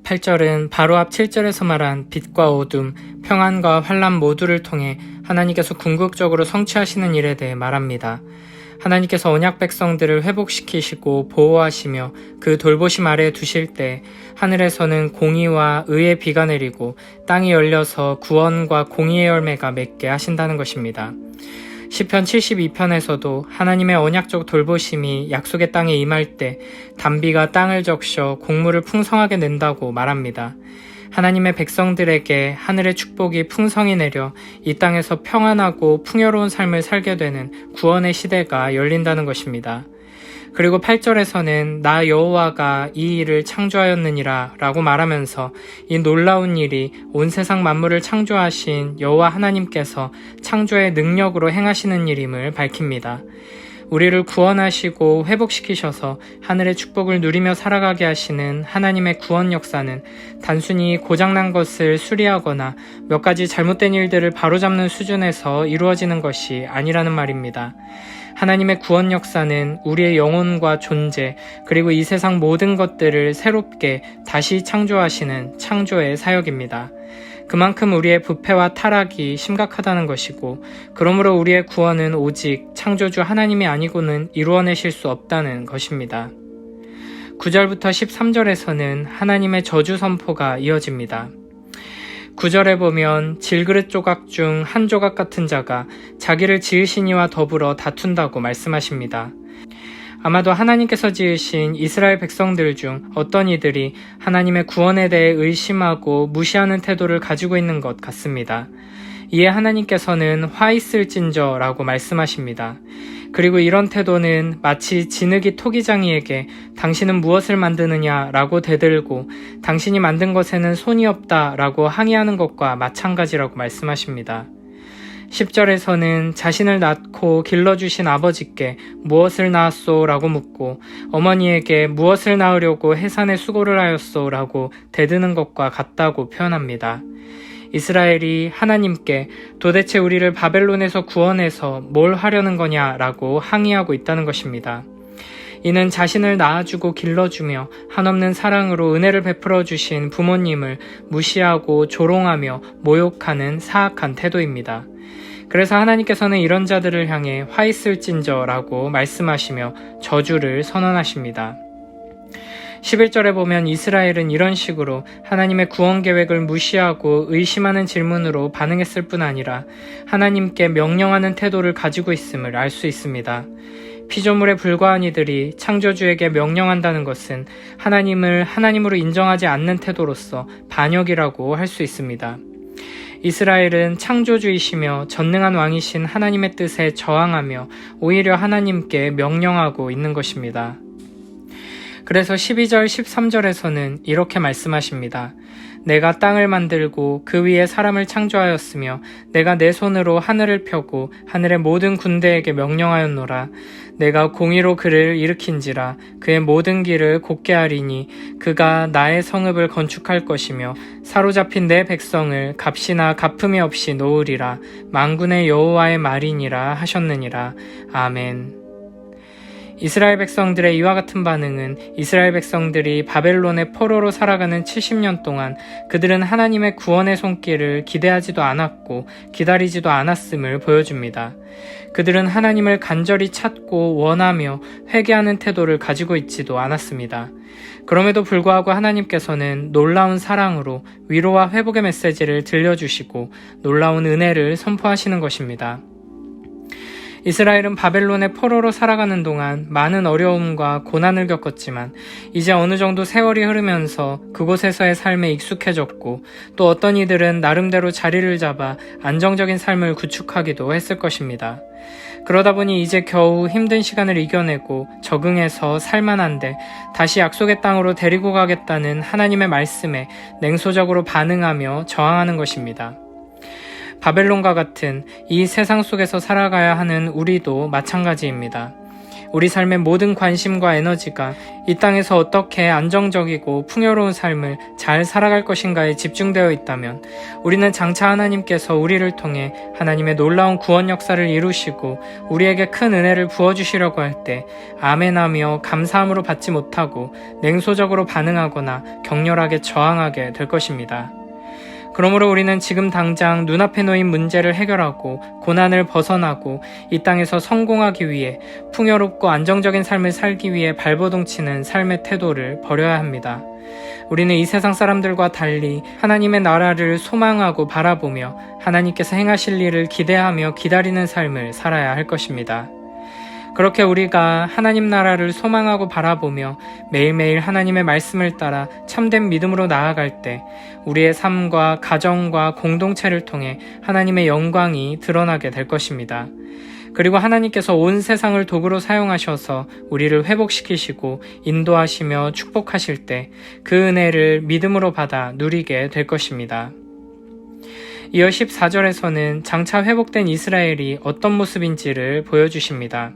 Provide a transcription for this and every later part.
8절은 바로 앞 7절에서 말한 빛과 어둠, 평안과 환난 모두를 통해 하나님께서 궁극적으로 성취하시는 일에 대해 말합니다. 하나님께서 언약 백성들을 회복시키시고 보호하시며 그 돌보심 아래에 두실 때 하늘에서는 공의와 의의 비가 내리고 땅이 열려서 구원과 공의의 열매가 맺게 하신다는 것입니다. 시편 72편에서도 하나님의 언약적 돌보심이 약속의 땅에 임할 때 단비가 땅을 적셔 곡물을 풍성하게 낸다고 말합니다. 하나님의 백성들에게 하늘의 축복이 풍성히 내려 이 땅에서 평안하고 풍요로운 삶을 살게 되는 구원의 시대가 열린다는 것입니다. 그리고 8절에서는 나 여호와가 이 일을 창조하였느니라 라고 말하면서 이 놀라운 일이 온 세상 만물을 창조하신 여호와 하나님께서 창조의 능력으로 행하시는 일임을 밝힙니다. 우리를 구원하시고 회복시키셔서 하늘의 축복을 누리며 살아가게 하시는 하나님의 구원 역사는 단순히 고장난 것을 수리하거나 몇 가지 잘못된 일들을 바로잡는 수준에서 이루어지는 것이 아니라는 말입니다. 하나님의 구원 역사는 우리의 영혼과 존재, 그리고 이 세상 모든 것들을 새롭게 다시 창조하시는 창조의 사역입니다. 그만큼 우리의 부패와 타락이 심각하다는 것이고, 그러므로 우리의 구원은 오직 창조주 하나님이 아니고는 이루어내실 수 없다는 것입니다. 9절부터 13절에서는 하나님의 저주 선포가 이어집니다. 9절에 보면 질그릇 조각 중 한 조각 같은 자가 자기를 지으신 이와 더불어 다툰다고 말씀하십니다. 아마도 하나님께서 지으신 이스라엘 백성들 중 어떤 이들이 하나님의 구원에 대해 의심하고 무시하는 태도를 가지고 있는 것 같습니다. 이에 하나님께서는 화 있을진저 라고 말씀하십니다. 그리고 이런 태도는 마치 진흙이 토기장이에게 당신은 무엇을 만드느냐 라고 대들고 당신이 만든 것에는 손이 없다 라고 항의하는 것과 마찬가지라고 말씀하십니다. 10절에서는 자신을 낳고 길러주신 아버지께 무엇을 낳았소? 라고 묻고 어머니에게 무엇을 낳으려고 해산의 수고를 하였소? 라고 대드는 것과 같다고 표현합니다. 이스라엘이 하나님께 도대체 우리를 바벨론에서 구원해서 뭘 하려는 거냐? 라고 항의하고 있다는 것입니다. 이는 자신을 낳아주고 길러주며 한없는 사랑으로 은혜를 베풀어 주신 부모님을 무시하고 조롱하며 모욕하는 사악한 태도입니다. 그래서 하나님께서는 이런 자들을 향해 화 있을진저 라고 말씀하시며 저주를 선언하십니다. 11절에 보면 이스라엘은 이런 식으로 하나님의 구원 계획을 무시하고 의심하는 질문으로 반응했을 뿐 아니라 하나님께 명령하는 태도를 가지고 있음을 알 수 있습니다. 피조물에 불과한 이들이 창조주에게 명령한다는 것은 하나님을 하나님으로 인정하지 않는 태도로서 반역이라고 할 수 있습니다. 이스라엘은 창조주이시며 전능한 왕이신 하나님의 뜻에 저항하며 오히려 하나님께 명령하고 있는 것입니다. 그래서 12절, 13절에서는 이렇게 말씀하십니다. 내가 땅을 만들고 그 위에 사람을 창조하였으며 내가 내 손으로 하늘을 펴고 하늘의 모든 군대에게 명령하였노라. 내가 공의로 그를 일으킨지라 그의 모든 길을 곧게 하리니 그가 나의 성읍을 건축할 것이며 사로잡힌 내 백성을 값이나 갚음이 없이 놓으리라. 만군의 여호와의 말이니라 하셨느니라. 아멘. 이스라엘 백성들의 이와 같은 반응은 이스라엘 백성들이 바벨론의 포로로 살아가는 70년 동안 그들은 하나님의 구원의 손길을 기대하지도 않았고 기다리지도 않았음을 보여줍니다. 그들은 하나님을 간절히 찾고 원하며 회개하는 태도를 가지고 있지도 않았습니다. 그럼에도 불구하고 하나님께서는 놀라운 사랑으로 위로와 회복의 메시지를 들려주시고 놀라운 은혜를 선포하시는 것입니다. 이스라엘은 바벨론의 포로로 살아가는 동안 많은 어려움과 고난을 겪었지만 이제 어느 정도 세월이 흐르면서 그곳에서의 삶에 익숙해졌고 또 어떤 이들은 나름대로 자리를 잡아 안정적인 삶을 구축하기도 했을 것입니다. 그러다 보니 이제 겨우 힘든 시간을 이겨내고 적응해서 살만한데 다시 약속의 땅으로 데리고 가겠다는 하나님의 말씀에 냉소적으로 반응하며 저항하는 것입니다. 바벨론과 같은 이 세상 속에서 살아가야 하는 우리도 마찬가지입니다. 우리 삶의 모든 관심과 에너지가 이 땅에서 어떻게 안정적이고 풍요로운 삶을 잘 살아갈 것인가에 집중되어 있다면 우리는 장차 하나님께서 우리를 통해 하나님의 놀라운 구원 역사를 이루시고 우리에게 큰 은혜를 부어주시려고 할 때 아멘하며 감사함으로 받지 못하고 냉소적으로 반응하거나 격렬하게 저항하게 될 것입니다. 그러므로 우리는 지금 당장 눈앞에 놓인 문제를 해결하고 고난을 벗어나고 이 땅에서 성공하기 위해 풍요롭고 안정적인 삶을 살기 위해 발버둥치는 삶의 태도를 버려야 합니다. 우리는 이 세상 사람들과 달리 하나님의 나라를 소망하고 바라보며 하나님께서 행하실 일을 기대하며 기다리는 삶을 살아야 할 것입니다. 그렇게 우리가 하나님 나라를 소망하고 바라보며 매일매일 하나님의 말씀을 따라 참된 믿음으로 나아갈 때 우리의 삶과 가정과 공동체를 통해 하나님의 영광이 드러나게 될 것입니다. 그리고 하나님께서 온 세상을 도구로 사용하셔서 우리를 회복시키시고 인도하시며 축복하실 때 그 은혜를 믿음으로 받아 누리게 될 것입니다. 이어 14절에서는 장차 회복된 이스라엘이 어떤 모습인지를 보여주십니다.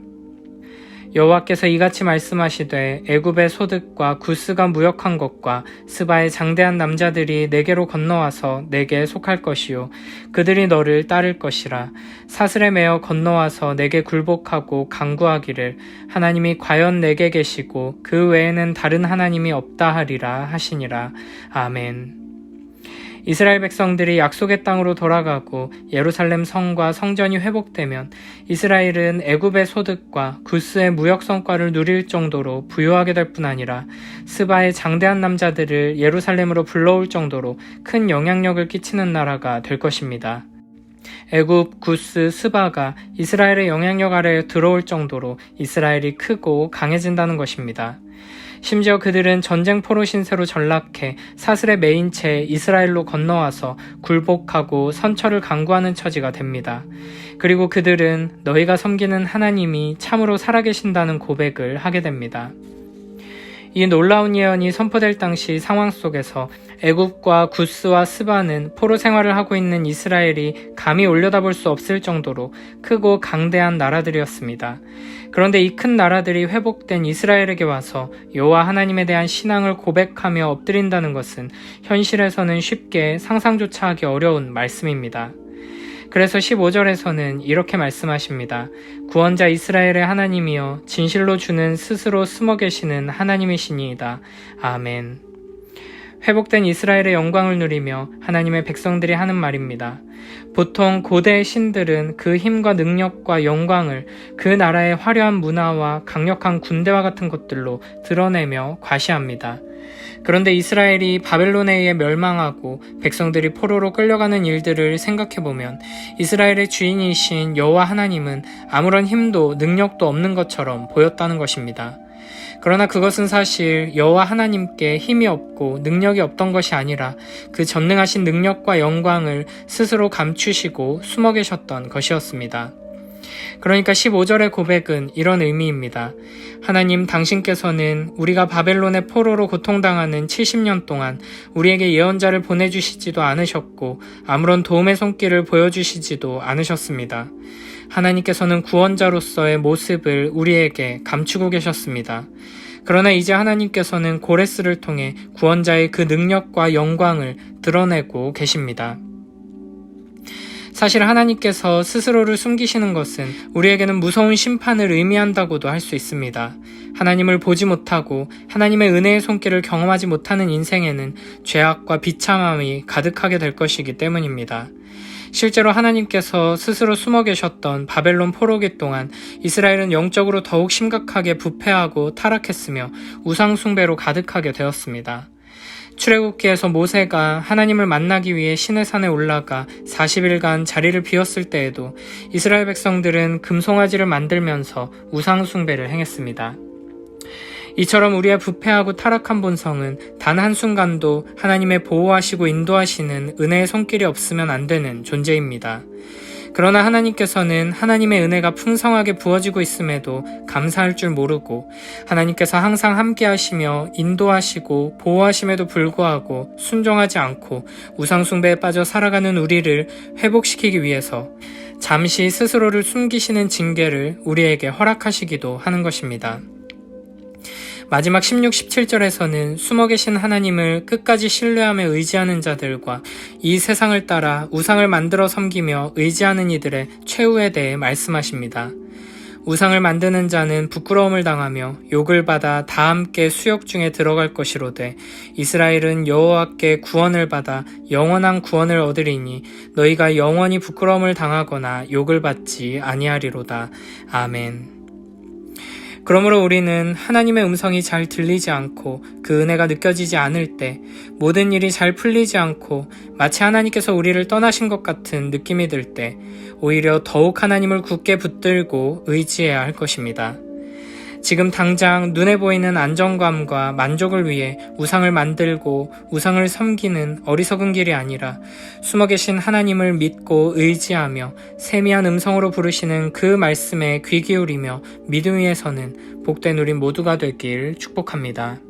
여호와께서 이같이 말씀하시되 애굽의 소득과 구스가 무역한 것과 스바의 장대한 남자들이 내게로 건너와서 내게 속할 것이요 그들이 너를 따를 것이라. 사슬에 매어 건너와서 내게 굴복하고 간구하기를 하나님이 과연 내게 계시고 그 외에는 다른 하나님이 없다 하리라 하시니라. 아멘. 이스라엘 백성들이 약속의 땅으로 돌아가고 예루살렘 성과 성전이 회복되면 이스라엘은 애굽의 소득과 구스의 무역 성과를 누릴 정도로 부유하게 될 뿐 아니라 스바의 장대한 남자들을 예루살렘으로 불러올 정도로 큰 영향력을 끼치는 나라가 될 것입니다. 애굽, 구스, 스바가 이스라엘의 영향력 아래에 들어올 정도로 이스라엘이 크고 강해진다는 것입니다. 심지어 그들은 전쟁 포로 신세로 전락해 사슬에 매인 채 이스라엘로 건너와서 굴복하고 선처를 강구하는 처지가 됩니다. 그리고 그들은 너희가 섬기는 하나님이 참으로 살아계신다는 고백을 하게 됩니다. 이 놀라운 예언이 선포될 당시 상황 속에서 애굽과 구스와 스바는 포로 생활을 하고 있는 이스라엘이 감히 올려다볼 수 없을 정도로 크고 강대한 나라들이었습니다. 그런데 이 큰 나라들이 회복된 이스라엘에게 와서 여호와 하나님에 대한 신앙을 고백하며 엎드린다는 것은 현실에서는 쉽게 상상조차 하기 어려운 말씀입니다. 그래서 15절에서는 이렇게 말씀하십니다. 구원자 이스라엘의 하나님이여 진실로 주는 스스로 숨어 계시는 하나님이시니이다. 아멘. 회복된 이스라엘의 영광을 누리며 하나님의 백성들이 하는 말입니다. 보통 고대의 신들은 그 힘과 능력과 영광을 그 나라의 화려한 문화와 강력한 군대와 같은 것들로 드러내며 과시합니다. 그런데 이스라엘이 바벨론에 의해 멸망하고 백성들이 포로로 끌려가는 일들을 생각해보면 이스라엘의 주인이신 여호와 하나님은 아무런 힘도 능력도 없는 것처럼 보였다는 것입니다. 그러나 그것은 사실 여호와 하나님께 힘이 없고 능력이 없던 것이 아니라 그 전능하신 능력과 영광을 스스로 감추시고 숨어 계셨던 것이었습니다. 그러니까 15절의 고백은 이런 의미입니다. 하나님, 당신께서는 우리가 바벨론의 포로로 고통당하는 70년 동안 우리에게 예언자를 보내주시지도 않으셨고 아무런 도움의 손길을 보여주시지도 않으셨습니다. 하나님께서는 구원자로서의 모습을 우리에게 감추고 계셨습니다. 그러나 이제 하나님께서는 고레스를 통해 구원자의 그 능력과 영광을 드러내고 계십니다. 사실 하나님께서 스스로를 숨기시는 것은 우리에게는 무서운 심판을 의미한다고도 할 수 있습니다. 하나님을 보지 못하고 하나님의 은혜의 손길을 경험하지 못하는 인생에는 죄악과 비참함이 가득하게 될 것이기 때문입니다. 실제로 하나님께서 스스로 숨어 계셨던 바벨론 포로기 동안 이스라엘은 영적으로 더욱 심각하게 부패하고 타락했으며 우상 숭배로 가득하게 되었습니다. 출애굽기에서 모세가 하나님을 만나기 위해 시내산에 올라가 40일간 자리를 비웠을 때에도 이스라엘 백성들은 금송아지를 만들면서 우상 숭배를 행했습니다. 이처럼 우리의 부패하고 타락한 본성은 단 한순간도 하나님의 보호하시고 인도하시는 은혜의 손길이 없으면 안 되는 존재입니다. 그러나 하나님께서는 하나님의 은혜가 풍성하게 부어지고 있음에도 감사할 줄 모르고 하나님께서 항상 함께 하시며 인도하시고 보호하심에도 불구하고 순종하지 않고 우상숭배에 빠져 살아가는 우리를 회복시키기 위해서 잠시 스스로를 숨기시는 징계를 우리에게 허락하시기도 하는 것입니다. 마지막 16, 17절에서는 숨어 계신 하나님을 끝까지 신뢰하며 의지하는 자들과 이 세상을 따라 우상을 만들어 섬기며 의지하는 이들의 최후에 대해 말씀하십니다. 우상을 만드는 자는 부끄러움을 당하며 욕을 받아 다 함께 수욕 중에 들어갈 것이로되 이스라엘은 여호와께 구원을 받아 영원한 구원을 얻으리니 너희가 영원히 부끄러움을 당하거나 욕을 받지 아니하리로다. 아멘. 그러므로 우리는 하나님의 음성이 잘 들리지 않고 그 은혜가 느껴지지 않을 때, 모든 일이 잘 풀리지 않고 마치 하나님께서 우리를 떠나신 것 같은 느낌이 들 때 오히려 더욱 하나님을 굳게 붙들고 의지해야 할 것입니다. 지금 당장 눈에 보이는 안정감과 만족을 위해 우상을 만들고 우상을 섬기는 어리석은 길이 아니라 숨어 계신 하나님을 믿고 의지하며 세미한 음성으로 부르시는 그 말씀에 귀 기울이며 믿음 위에 서는 복된 우리 모두가 되길 축복합니다.